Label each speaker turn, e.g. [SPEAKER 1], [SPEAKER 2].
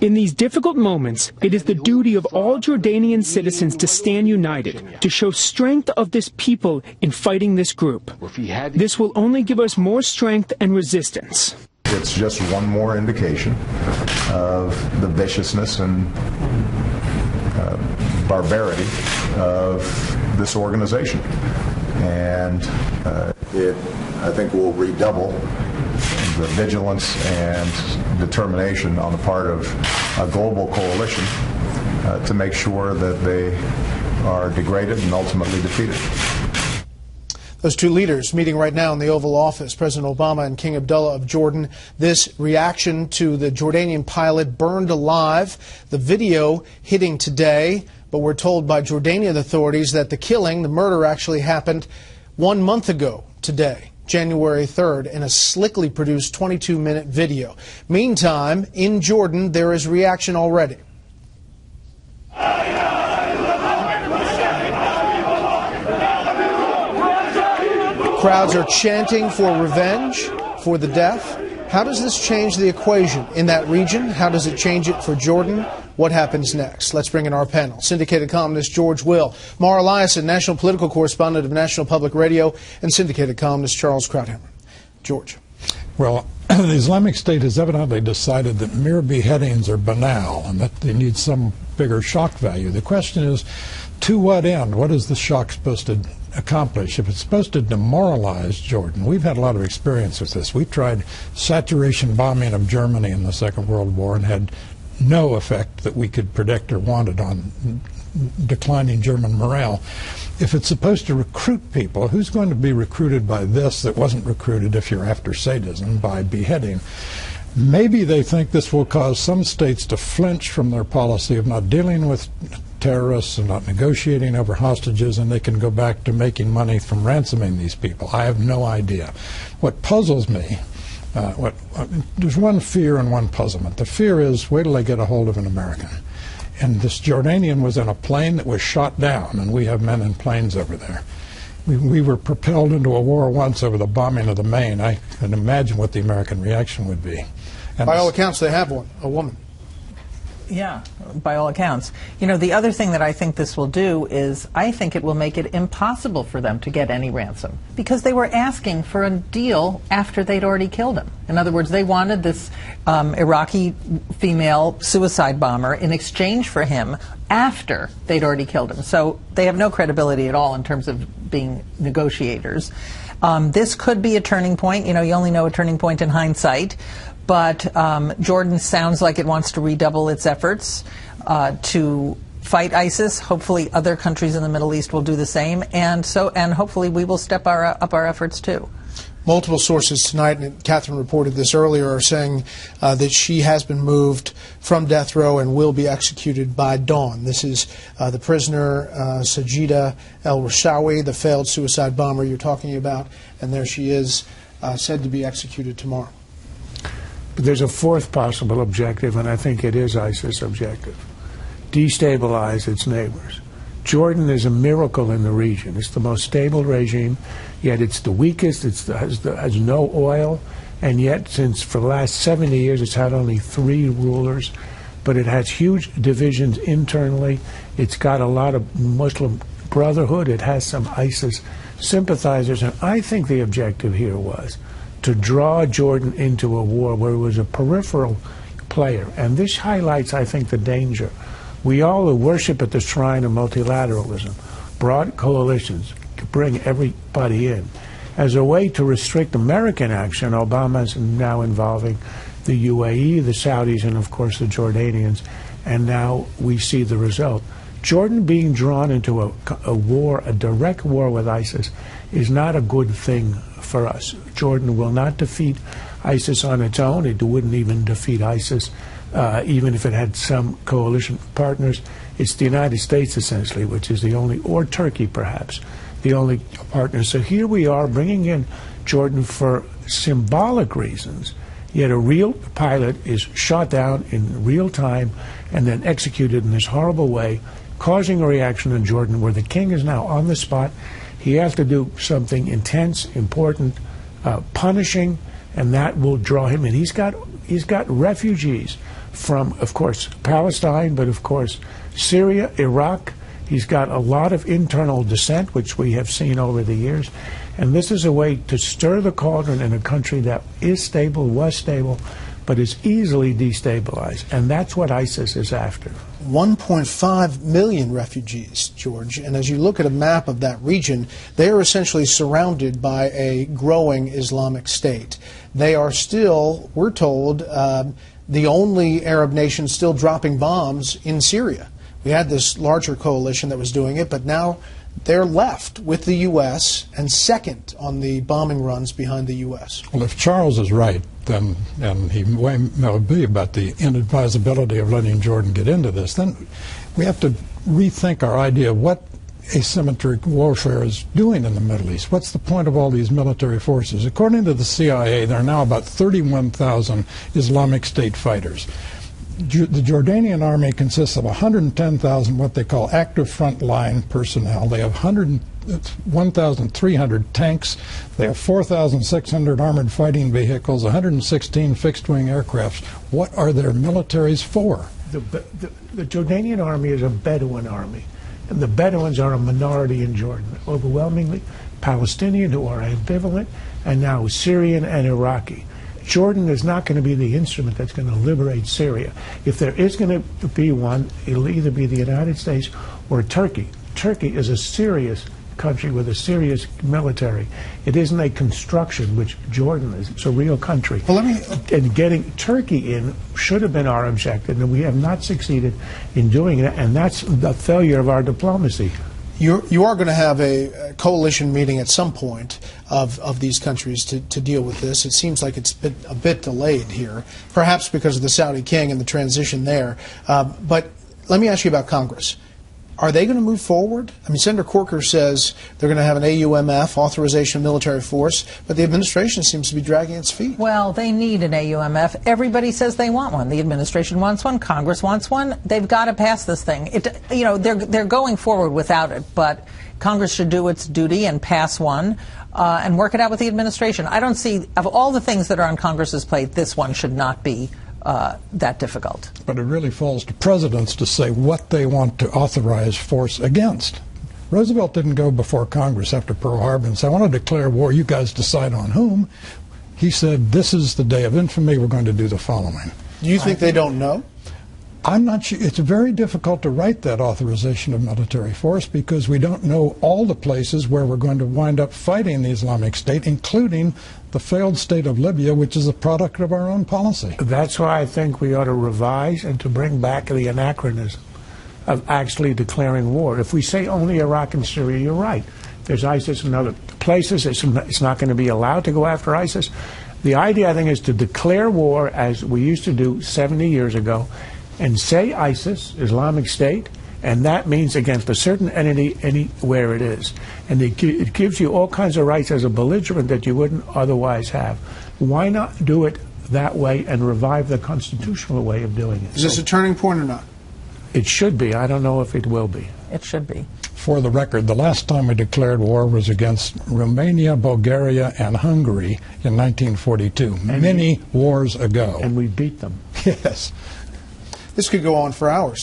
[SPEAKER 1] In these difficult moments, it is the duty of all Jordanian citizens to stand united, to show strength of this people in fighting this group. This will only give us more strength and resistance.
[SPEAKER 2] It's just one more indication of the viciousness and barbarity of this organization. And it, I think, will redouble the vigilance and determination on the part of a global coalition to make sure that they are degraded and ultimately defeated.
[SPEAKER 3] Those two leaders meeting right now in the Oval Office, President Obama and King Abdullah of Jordan. This reaction to the Jordanian pilot burned alive. The video hitting today, but we're told by Jordanian authorities that the killing, the murder, actually happened 1 month ago today, January 3rd, in a slickly produced 22-minute video. Meantime, in Jordan, there is reaction already. Crowds are chanting for revenge for the death. How does this change the equation in that region? How does it change it for Jordan? What happens next? Let's bring in our panel. Syndicated columnist George Will, Mara Liasson, national political correspondent of National Public Radio, and syndicated columnist Charles Krauthammer. George.
[SPEAKER 4] Well, the Islamic State has evidently decided that mere beheadings are banal and that they need some bigger shock value. The question is, to what end? What is the shock supposed to accomplish? If it's supposed to demoralize Jordan, we've had a lot of experience with this. We tried saturation bombing of Germany in the Second World War and had no effect that we could predict or wanted on declining German morale. If it's supposed to recruit people, who's going to be recruited by this that wasn't recruited, if you're after sadism, by beheading? Maybe they think this will cause some states to flinch from their policy of not dealing with terrorists and not negotiating over hostages, and they can go back to making money from ransoming these people. I have no idea. What puzzles me, there's one fear and one puzzlement. The fear is, wait till they get a hold of an American. And this Jordanian was in a plane that was shot down, and we have men in planes over there. We were propelled into a war once over the bombing of the Maine. I can imagine what the American reaction would be. And
[SPEAKER 3] by all accounts, they have one, a woman.
[SPEAKER 5] Yeah, by all accounts. You know, the other thing that I think this will do is I think it will make it impossible for them to get any ransom, because they were asking for a deal after they'd already killed him. In other words, they wanted this Iraqi female suicide bomber in exchange for him after they'd already killed him. So they have no credibility at all in terms of being negotiators. This could be a turning point. You know, you only know a turning point in hindsight. But Jordan sounds like it wants to redouble its efforts to fight ISIS. Hopefully other countries in the Middle East will do the same, and hopefully we will step up our efforts too.
[SPEAKER 3] Multiple sources tonight, and Catherine reported this earlier, are saying that she has been moved from death row and will be executed by dawn. This is the prisoner Sajida El-Rashawi, the failed suicide bomber you're talking about, and there she is, said to be executed tomorrow.
[SPEAKER 6] But there's a fourth possible objective, and I think it is ISIS' objective: destabilize its neighbors. Jordan is a miracle in the region. It's the most stable regime, yet it's the weakest. It has no oil, and yet for the last 70 years it's had only 3 rulers. But it has huge divisions internally. It's got a lot of Muslim Brotherhood. It has some ISIS sympathizers, and I think the objective here was to draw Jordan into a war where it was a peripheral player. And this highlights, I think, the danger. We all who worship at the shrine of multilateralism, broad coalitions, bring everybody in. As a way to restrict American action, Obama is now involving the UAE, the Saudis, and of course the Jordanians, and now we see the result. Jordan being drawn into a war, a direct war with ISIS, is not a good thing for us. Jordan will not defeat ISIS on its own. It wouldn't even defeat ISIS even if it had some coalition partners. It's the United States, essentially, which is the only, or Turkey perhaps, the only partner. So here we are bringing in Jordan for symbolic reasons, yet a real pilot is shot down in real time and then executed in this horrible way, causing a reaction in Jordan where the king is now on the spot. He has to do something intense, important, punishing, and that will draw him in. He's got refugees from, of course, Palestine, but of course, Syria, Iraq. He's got a lot of internal dissent, which we have seen over the years. And this is a way to stir the cauldron in a country that is stable, was stable, but is easily destabilized. And that's what ISIS is after.
[SPEAKER 3] 1.5 million refugees, George. And as you look at a map of that region, they are essentially surrounded by a growing Islamic State. They are still, we're told, the only Arab nation still dropping bombs in Syria. We had this larger coalition that was doing it, but now they're left with the U.S. and second on the bombing runs behind the U.S.
[SPEAKER 4] Well, if Charles is right, then, and he may be about the inadvisability of letting Jordan get into this, then we have to rethink our idea of what asymmetric warfare is doing in the Middle East. What's the point of all these military forces? According to the CIA, there are now about 31,000 Islamic State fighters. The Jordanian army consists of 110,000 what they call active frontline personnel. They have 1,300 tanks. They have 4,600 armored fighting vehicles, 116 fixed-wing aircrafts. What are their militaries for?
[SPEAKER 6] The Jordanian army is a Bedouin army, and the Bedouins are a minority in Jordan, overwhelmingly Palestinian, who are ambivalent, and now Syrian and Iraqi. Jordan is not going to be the instrument that's going to liberate Syria. If there is going to be one, it'll either be the United States or Turkey. Turkey is a serious country with a serious military. It isn't a construction, which Jordan is. It's a real country.
[SPEAKER 3] Well,
[SPEAKER 6] and getting Turkey in should have been our objective, and we have not succeeded in doing it, and that's the failure of our diplomacy.
[SPEAKER 3] You are going to have a coalition meeting at some point of these countries to deal with this. It seems like it's been a bit delayed here, perhaps because of the Saudi king and the transition there. But let me ask you about Congress. Are they going to move forward? I mean, Senator Corker says they're going to have an AUMF, authorization of military force, but the administration seems to be dragging its feet.
[SPEAKER 5] Well, they need an AUMF. Everybody says they want one. The administration wants one. Congress wants one. They've got to pass this thing. They're going forward without it, but Congress should do its duty and pass one and work it out with the administration. I don't see, of all the things that are on Congress's plate, this one should not be that difficult.
[SPEAKER 4] But it really falls to presidents to say what they want to authorize force against. Roosevelt didn't go before Congress after Pearl Harbor and say, I want to declare war, you guys decide on whom. He said, this is the day of infamy, we're going to do the following.
[SPEAKER 3] Do you think they don't know?
[SPEAKER 4] I'm not sure. It's very difficult to write that authorization of military force because we don't know all the places where we're going to wind up fighting the Islamic State, including the failed state of Libya, which is a product of our own policy.
[SPEAKER 6] That's why I think we ought to revise and to bring back the anachronism of actually declaring war. If we say only Iraq and Syria, you're right. There's ISIS in other places. It's not going to be allowed to go after ISIS. The idea, I think, is to declare war as we used to do 70 years ago and say ISIS, Islamic State, and that means against a certain entity anywhere it is. And it gives you all kinds of rights as a belligerent that you wouldn't otherwise have. Why not do it that way and revive the constitutional way of doing it?
[SPEAKER 3] Is this a turning point or not?
[SPEAKER 6] It should be. I don't know if it will be.
[SPEAKER 5] It should be.
[SPEAKER 4] For the record, the last time we declared war was against Romania, Bulgaria, and Hungary in 1942, many wars ago.
[SPEAKER 6] And we beat them.
[SPEAKER 4] Yes.
[SPEAKER 3] This could go on for hours.